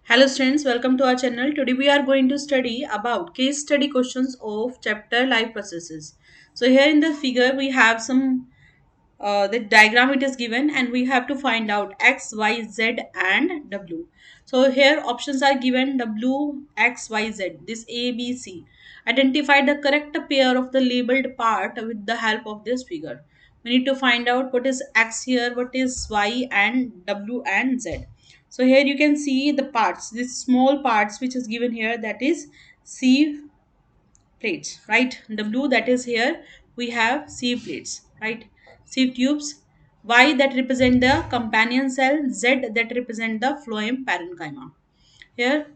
Hello students, welcome to our channel. Today we are going to study about case study questions of chapter life processes. So here in the figure we have some the diagram it is given and we have to find out x, y, z and w. So here options are given w, x, y, z. This A, B, C. Identify the correct pair of the labeled part with the help of this figure. We need to find out what is x here, what is y and w and z. So here you can see the parts, these small parts which is given here, that is C plates, right? W, that is here we have C plates, right? C tubes. Y, that represent the companion cell. Z, that represent the phloem parenchyma. Here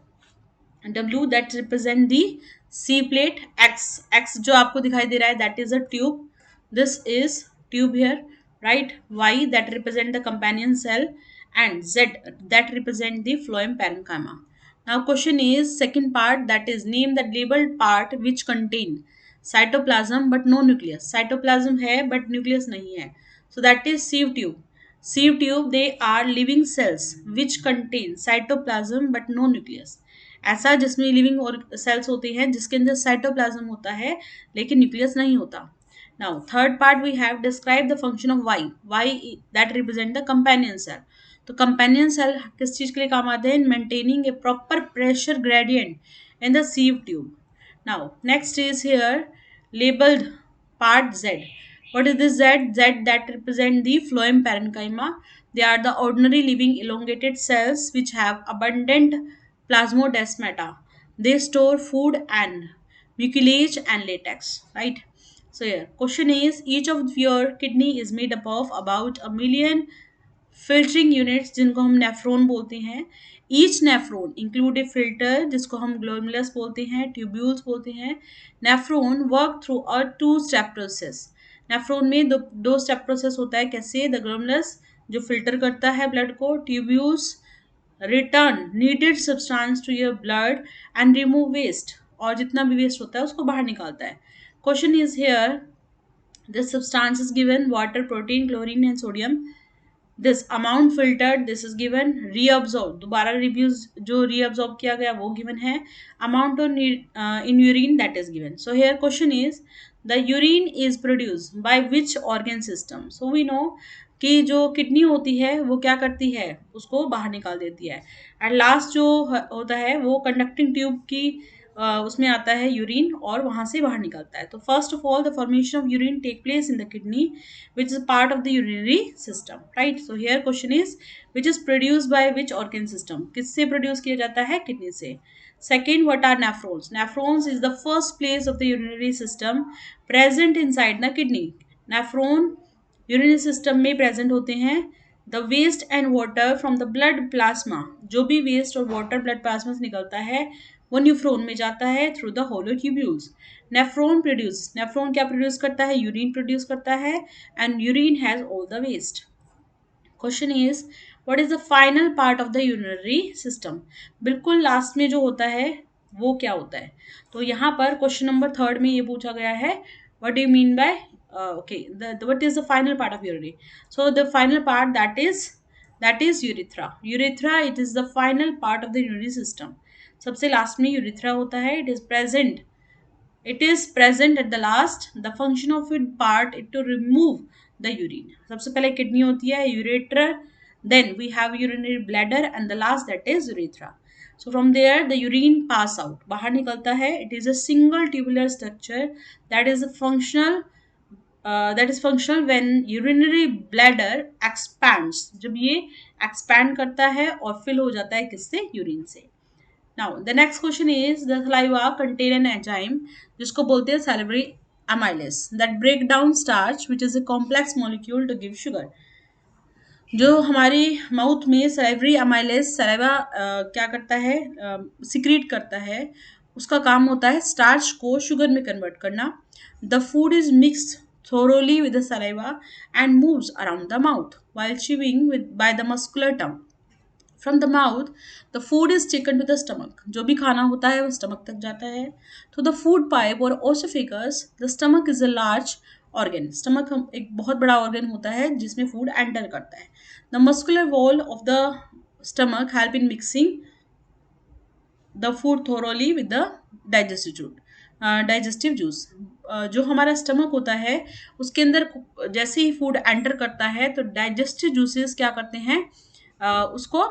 W, that represent the C plate. X जो आपको दिखाई दे रहा है, that is a tube. This is tube here, right? Y, that represent the companion cell, and Z, that represent the phloem parenchyma. Now question is second part, that is name the labeled part which contain cytoplasm but no nucleus. Cytoplasm है but nucleus नहीं है. So that is sieve tube. Sieve tube, they are living cells which contain cytoplasm but no nucleus. ऐसा जिसमें living और sales होती हैं जिसके अंदर साइटोप्लाज्म होता है लेकिन न्यूक्लियस नहीं होता. Now third part we have describe the function of Y that represent the companion cell. तो कंपेनियन सेल किस चीज के लिए काम आते हैं? Maintaining a proper pressure gradient in the sieve tube. Now next is here labeled part Z. What is this Z? Z, that represent the phloem parenchyma. They are the ordinary living elongated cells which have abundant plasmodesmata. They store food and mucilage and latex, right? So here, question is each of your kidney is made up of about a million filtering units जिनको हम nephron बोलते हैं. Each nephron include a filter जिसको हम glomerulus बोलते हैं, tubules बोलते हैं. Nephron work through a two step process. Nephron में दो स्टेप प्रोसेस होता है. कैसे? द ग्लोमेरुलस जो फिल्टर करता है ब्लड को, tubules return needed substance to your blood and remove waste, और जितना भी वेस्ट होता है उसको बाहर निकालता है. Question is here the substance is given water, protein, chlorine and sodium. This amount filtered, this is given. Reabsorb, दोबारा रिव्यूज जो रीअब्जॉर्ब किया गया वो गिवन है. Amount of in urine, that is given. So here question is the urine is produce by which organ system. So we know कि जो kidney होती है वो क्या करती है, उसको बाहर निकाल देती है. एंड लास्ट जो होता है वो कंडक्टिंग ट्यूब की उसमें आता है यूरिन और वहां से बाहर निकलता है. तो first of all the formation of urine take place in the kidney which is part of the urinary system, right? So here question is which is produced by which organ system. किससे produce किया जाता है? Kidney से. Second, what are nephrons? Nephrons is the first place of the urinary system present inside the kidney. Nephron urinary system में present होते हैं. The waste and water from the blood plasma, जो भी waste और water blood plasma से निकलता है वो न्यूफ्रोन में जाता है through the hollow tubules. Nephron क्या प्रोड्यूस करता है? यूरिन प्रोड्यूस करता है. And urine has all the waste. Question is what is the final part of the urinary system. बिल्कुल लास्ट में जो होता है वो क्या होता है? तो यहाँ पर क्वेश्चन नंबर थर्ड में ये पूछा गया है what do you mean by what is the final part of urinary. So the final part, that is urethra. It is the final part of the urinary system. सबसे last में urethra होता है. It is present at the last. The function of it part it to remove the urine. सबसे पहले kidney होती है, ureter, then we have urinary bladder and the last that is urethra. So from there the urine pass out, बाहर निकलता है. It is a single tubular structure that is functional when urinary bladder expands. जब ये expand करता है और fill हो जाता है किससे? यूरिन से. Now the next question is the saliva contain an enzyme जिसको बोलते हैं salivary amylase that break down starch which is a complex molecule to give sugar. जो हमारी माउथ में salivary amylase सलाइवा क्या करता है? सिक्रीट करता है. उसका काम होता है स्टार्च को शुगर में कन्वर्ट करना. The food is mixed thoroughly with the saliva and moves around the mouth while chewing by the muscular tongue. From the mouth, the food is taken to the stomach. जो भी खाना होता है वो stomach तक जाता है. तो the food pipe or oesophagus, the stomach is a large organ. Stomach एक बहुत बड़ा organ होता है जिसमें food enter करता है. The muscular wall of the stomach help in mixing the food thoroughly with the digestive juice. जो हमारा स्टमक होता है उसके अंदर जैसे ही फूड एंटर करता है तो डाइजेस्टिव जूसेस क्या करते हैं, उसको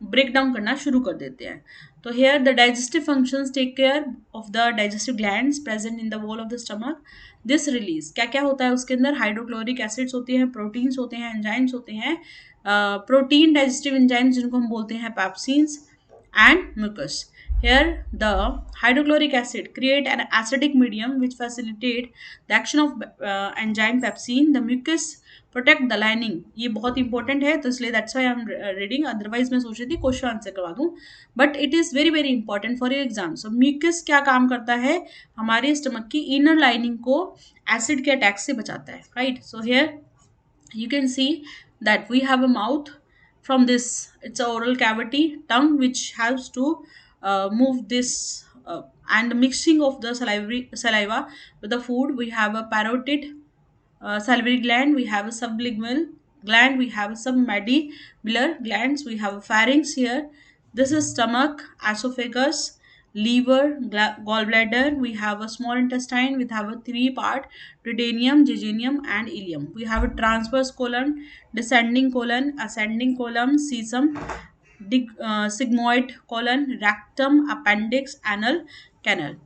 ब्रेक डाउन करना शुरू कर देते हैं। तो here the digestive functions take care of the digestive glands present in the wall of the stomach. This release क्या क्या होता है उसके अंदर, हाइड्रोक्लोरिक एसिड्स होते हैं, प्रोटीन्स होते हैं, एंजाइम्स होते हैं, प्रोटीन डाइजेस्टिव एंजाइम्स जिनको हम बोलते हैं पैप्सिन्स, and mucus. Here, the hydrochloric acid create an acidic medium which facilitate the action of enzyme pepsin. The mucus protect the lining. ये बहुत इंपॉर्टेंट है तो इसलिए that's why I am reading, otherwise मैं सोच रही थी क्वेश्चन आंसर करवा दूं, but it is very very important for your exam. So mucus क्या काम करता है, हमारे स्टमक की इनर लाइनिंग को एसिड के अटैक से बचाता है, right. So here you can see that we have a mouth. From this, it's a oral cavity, tongue which helps to move this, and mixing of the saliva with the food. We have a parotid salivary gland, we have a sublingual gland, we have some mandibular glands, we have a pharynx here. This is stomach, esophagus, liver, gallbladder. We have a small intestine. We have a three part: duodenum, jejunum, and ileum. We have a transverse colon, descending colon, ascending colon, cecum, sigmoid colon, rectum, appendix, anal canal.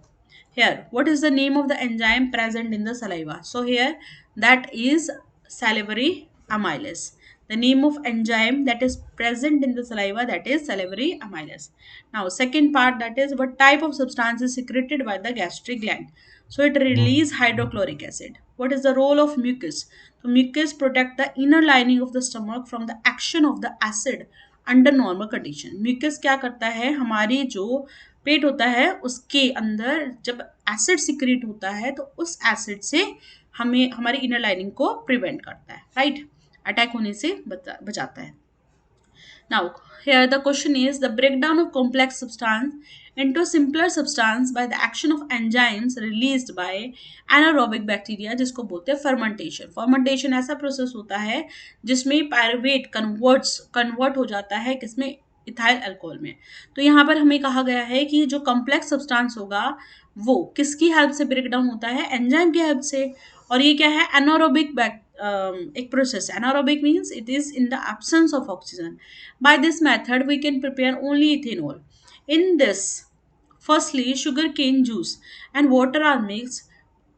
Here, what is the name of the enzyme present in the saliva? So here, that is salivary amylase. The name of enzyme that is present in the saliva, that is salivary amylase. Now, second part, that is what type of substance is secreted by the gastric gland. So it release hydrochloric acid. What is the role of mucus? So mucus protect the inner lining of the stomach from the action of the acid under normal condition. Mucus क्या करता है, हमारी जो पेट होता है उसके अंदर जब एसिड सिक्रेट होता है तो उस एसिड से हमें हमारी इनर लाइनिंग को प्रिवेंट करता है, राइट, अटैक होने से बचाता है। Now, here the question is the breakdown of complex substance into simpler substance by the action of enzymes released by anaerobic bacteria, जिसको बोलते हैं fermentation। fermentation ऐसा प्रोसेस होता है जिसमें पायरुवेट कन्वर्ट हो जाता है किसमें, इथाइल अल्कोहल में। तो यहाँ पर हमें कहा गया है कि जो कॉम्प्लेक्स सब्सटेंस होगा वो किसकी हेल्प से ब्रेक डाउन होता है, एंजाइम की हेल्प से। और ये क्या है, एनारोबिक एक प्रोसेस। Anaerobic means it is in the absence of oxygen. By this method we can prepare only ethanol. In this firstly sugar cane juice and water are mixed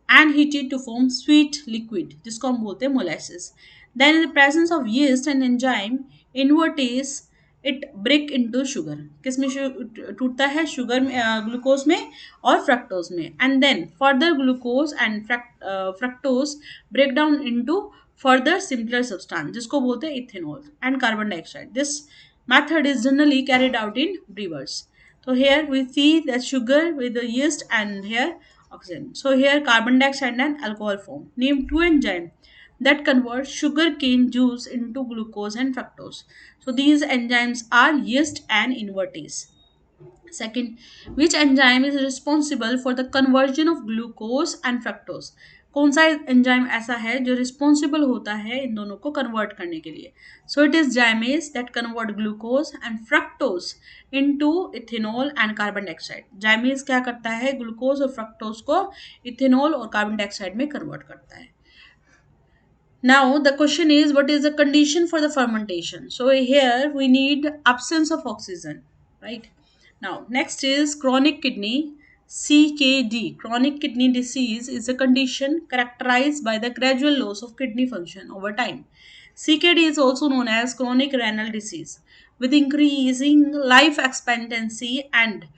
and heated to form sweet liquid जिसको हम बोलते हैं molasses. Then in the presence of yeast and enzyme invertase it break into sugar. किस में टूटता है, sugar में, glucose में और फ्रक्टोज में, and then further glucose and fructose break down into further simpler substance जिसको बोलते हैं ethanol and carbon dioxide. This method is generally carried out in brewers. So here we see that sugar with the yeast and here oxygen. So here carbon dioxide and alcohol form. Name two enzymes that convert sugar cane juice into glucose and fructose. So these enzymes are yeast and invertase. Second, which enzyme is responsible for the conversion of glucose and fructose? कौन सा enzyme ऐसा है जो responsible होता है इन दोनों को convert करने के लिए? सो it is जाइमेज that convert glucose and fructose into ethanol and carbon dioxide. जाइमेज क्या करता है, ग्लूकोज और फ्रक्टोज को इथेनॉल और कार्बन डाइऑक्साइड में कन्वर्ट करता है। Now the question is, what is the condition for the fermentation? So here we need absence of oxygen, right? Now next is chronic kidney CKD. Chronic kidney disease is a condition characterized by the gradual loss of kidney function over time. CKD is also known as chronic renal disease. With increasing life expectancy and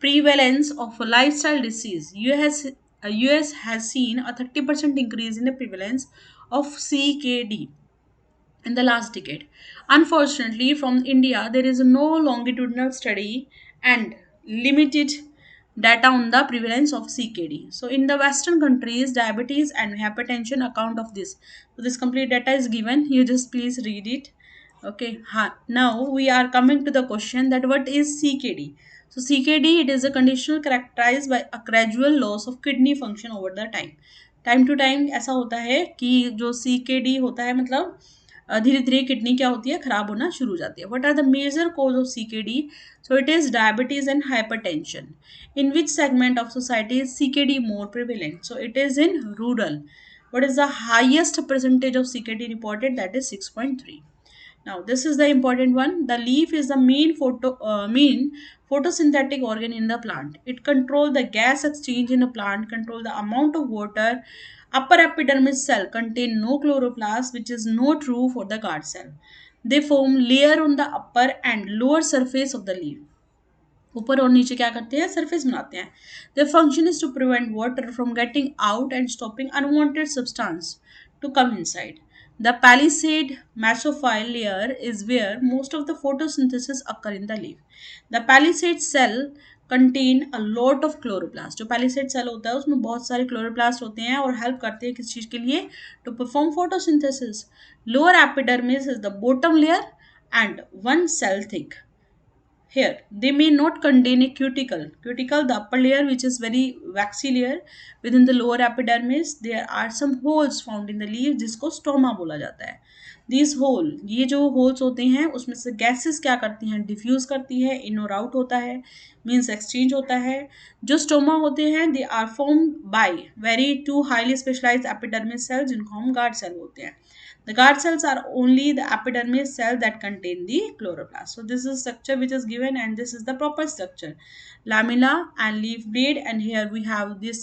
prevalence of a lifestyle disease, US has seen a 30% increase in the prevalence of CKD in the last decade. Unfortunately, from India, there is no longitudinal study and limited data on the prevalence of CKD. So, in the Western countries, diabetes and hypertension account of this. So, this complete data is given. You just please read it. Okay. Now, we are coming to the question that what is CKD? So, CKD, it is a condition characterized by a gradual loss of kidney function over the time. Time to time ऐसा होता है कि जो CKD होता है, मतलब धीरे धीरे किडनी क्या होती है, खराब होना शुरू हो जाती है. What are the major cause of CKD? So it is diabetes and hypertension. In which segment of society is CKD more prevalent? So it is in rural. What is the highest percentage of CKD reported? That is 6.3. Now this is the important one. The leaf is the main photosynthetic organ in the plant. It control the gas exchange in the plant, control the amount of water. Upper epidermis cell contain no chloroplast, which is not true for the guard cell. They form layer on the upper and lower surface of the leaf. ऊपर और नीचे क्या करते हैं, surface बनाते हैं. The function is to prevent water from getting out and stopping unwanted substance to come inside. The palisade mesophyll layer is where most of the photosynthesis occur in the leaf. The palisade cell contain a lot of chloroplast. जो palisade cell होता है उसमें बहुत सारे chloroplast होते हैं और help करते हैं किस चीज़ के लिए, to perform photosynthesis. Lower epidermis is the bottom layer and one cell thick. Here they may not contain a cuticle, the upper layer, which is very waxy layer. Within the lower epidermis there are some holes found in the leaf जिसको stoma बोला जाता है. These hole, ये जो holes होते हैं उसमें से gases क्या करती हैं, diffuse करती है, in और out होता है, means exchange होता है. जो स्टोमा होते हैं they are formed by very two highly specialized epidermis cells जिनको हम guard cell बोलते हैं. The guard cells are only the epidermis cell that contain the chloroplast. So this is structure which is given, and this is the proper structure. Lamella and leaf blade, and here we have this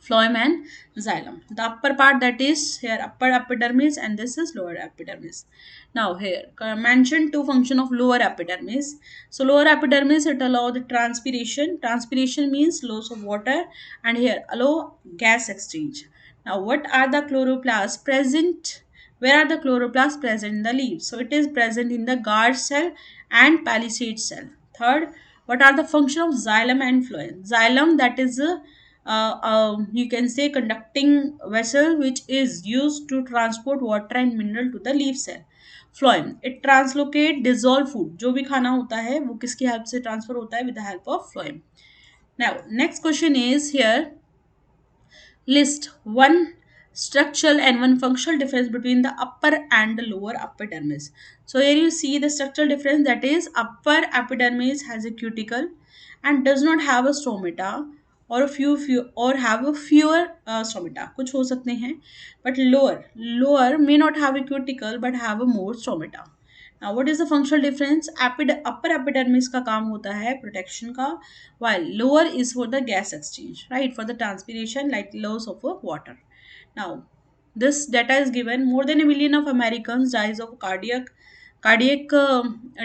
phloem and xylem. The upper part, that is here upper epidermis, and this is lower epidermis. Now here mention two function of lower epidermis. So lower epidermis, it allow the transpiration. Transpiration means loss of water, and here allow gas exchange. Now what are the chloroplasts present? Where are the chloroplasts present in the leaf? So it is present in the guard cell and palisade cell. Third, what are the function of xylem and phloem? Xylem, that is you can say conducting vessel which is used to transport water and mineral to the leaf cell. Phloem, it translocate dissolved food. जो भी खाना होता है वो किसकी help से transfer होता है, with the help of phloem. Now next question is here, list one structural and one functional difference between the upper and the lower epidermis. So here you see the structural difference, that is upper epidermis has a cuticle and does not have a stomata, or a few or have a fewer stomata, कुछ हो सकते हैं. But lower may not have a cuticle but have a more stomata. Now what is the functional difference? Upper epidermis का काम होता है protection का, while lower is for the gas exchange, right, for the transpiration like loss of water. Now this data is given. More than 1 million of Americans dies of cardiac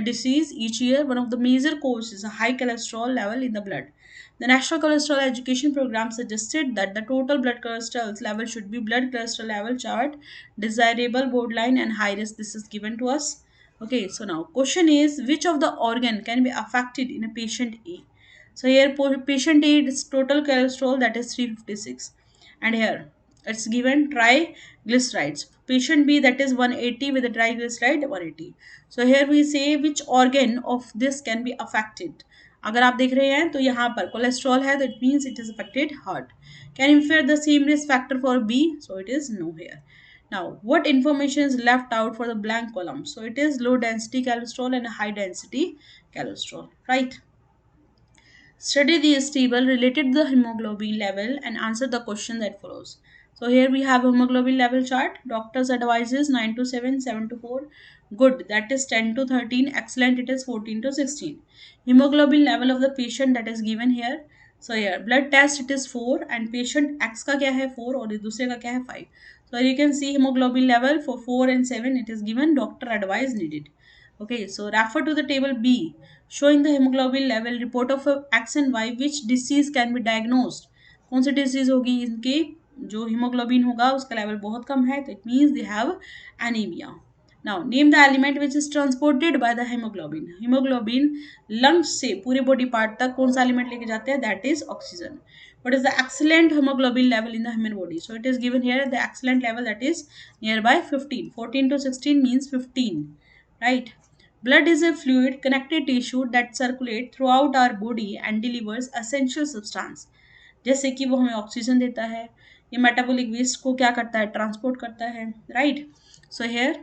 disease each year. One of the major causes is a high cholesterol level in the blood. The National Cholesterol Education Program suggested that the total blood cholesterol level should be blood cholesterol level chart, desirable, borderline, and high risk. This is given to us. Okay, so now question is, which of the organ can be affected in a patient A? So here patient A is total cholesterol, that is 356, and here it's given triglycerides. Patient B, that is 180 with a triglyceride 180. So here we say which organ of this can be affected. अगर आप देख रहे हैं तो यहाँ पर cholesterol है, तो it means it is affected heart. Can impair the same risk factor for be? So it is no here. Now, what information is left out for the blank column? So it is low density cholesterol and high density cholesterol, right? Study these table related to the hemoglobin level and answer the question that follows. So here we have hemoglobin level chart. Doctors advises 9 to 7, 7 to 4. Good, that is 10 to 13. Excellent, it is 14 to 16. Hemoglobin level of the patient, that is given here. So here blood test, it is 4, and patient X का क्या है 4 और दूसरे का क्या है 5. So you can see hemoglobin level for 4 and 7, it is given doctor advice needed. Okay, so refer to the table B showing the hemoglobin level report of X and Y, which disease can be diagnosed. कौन सी disease होगी इनकी, जो hemoglobin होगा उसका level बहुत कम है, तो it means they have anemia. Now name the element which is transported by the hemoglobin. Hemoglobin lungs से पूरे body part तक कौन सा element लेके जाते हैं, that is oxygen. What is the excellent hemoglobin level in the human body? So it is given here the excellent level, that is nearby 15. 14 to 16 means 15, right? Blood is a fluid connected tissue that circulates throughout our body and delivers essential substance. जैसे कि वो हमें oxygen देता है, ये metabolic waste को क्या करता है, ट्रांसपोर्ट करता है, right. So here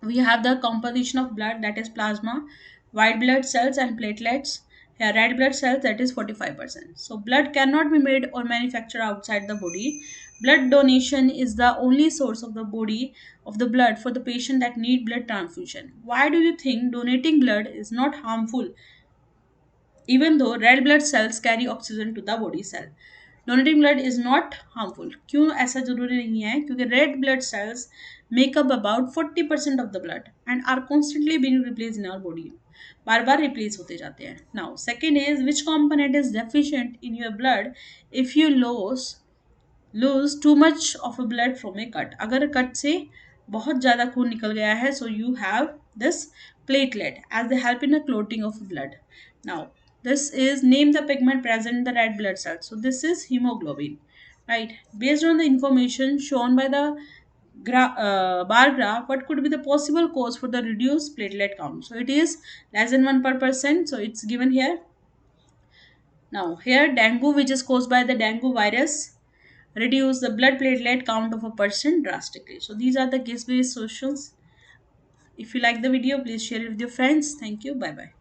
we have the composition of blood, that is plasma, white blood cells and platelets. Here red blood cells, that is 45%. So blood cannot be made or manufactured outside the body. Blood donation is the only source of the body of the blood for the patient that need blood transfusion. Why do you think donating blood is not harmful, even though red blood cells carry oxygen to the body cell? Donating blood is not harmful, क्यों ऐसा जरूरी नहीं है? क्योंकि red blood cells make up about 40% of the blood and are constantly being replace in our body, बार बार replace होते जाते हैं. Now second is which component is deficient in your blood if you lose too much of a blood from a cut. अगर cut से बहुत ज़्यादा खून निकल गया है, so you have this platelet as they help in the clotting of blood. Now, this is name the pigment present in the red blood cells. So this is hemoglobin, right? Based on the information shown by the bar graph, what could be the possible cause for the reduced platelet count? So it is less than 1%. So it's given here. Now here dengue, which is caused by the dengue virus, reduce the blood platelet count of a person drastically. So these are the case based solutions. If you like the video, please share it with your friends. Thank you. Bye bye.